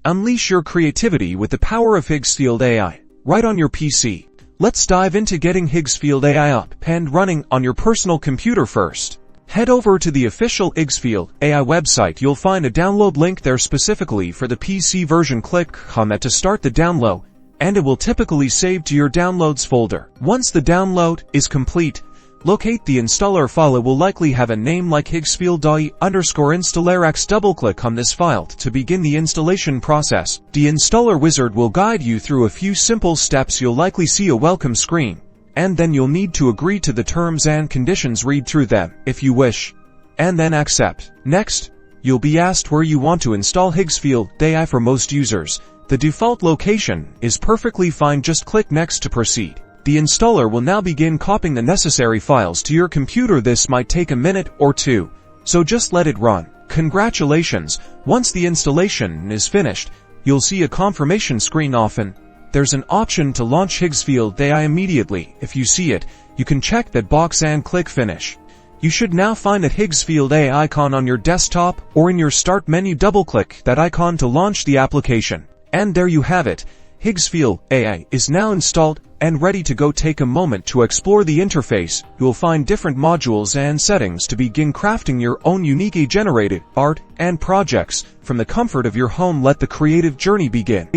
Unleash your creativity with the power of Higgsfield AI, right on your PC. Let's dive into getting Higgsfield AI up and running on your personal computer first. Head over to the official Higgsfield AI website. You'll find a download link there specifically for the PC version. Click on that to start the download, and it will typically save to your downloads folder. Once the download is complete, locate the installer file. It will likely have a name like Higgsfield Ai _installer. Double-click on this file to begin the installation process. The installer wizard will guide you through a few simple steps. You'll likely see a welcome screen, and then you'll need to agree to the terms and conditions. Read through them if you wish, and then accept. Next, you'll be asked where you want to install Higgsfield AI. For most users, the default location is perfectly fine. Just click Next to proceed. The installer will now begin copying the necessary files to your computer. This might take a minute or two, so just let it run. Congratulations! Once the installation is finished, you'll see a confirmation screen. Often, there's an option to launch Higgsfield AI immediately. If you see it, you can check that box and click Finish. You should now find that Higgsfield AI icon on your desktop or in your Start menu. Double-click that icon to launch the application. And there you have it. Higgsfield AI is now installed and ready to go. Take a moment to explore the interface. You will find different modules and settings to begin crafting your own unique AI-generated art and projects from the comfort of your home. Let the creative journey begin.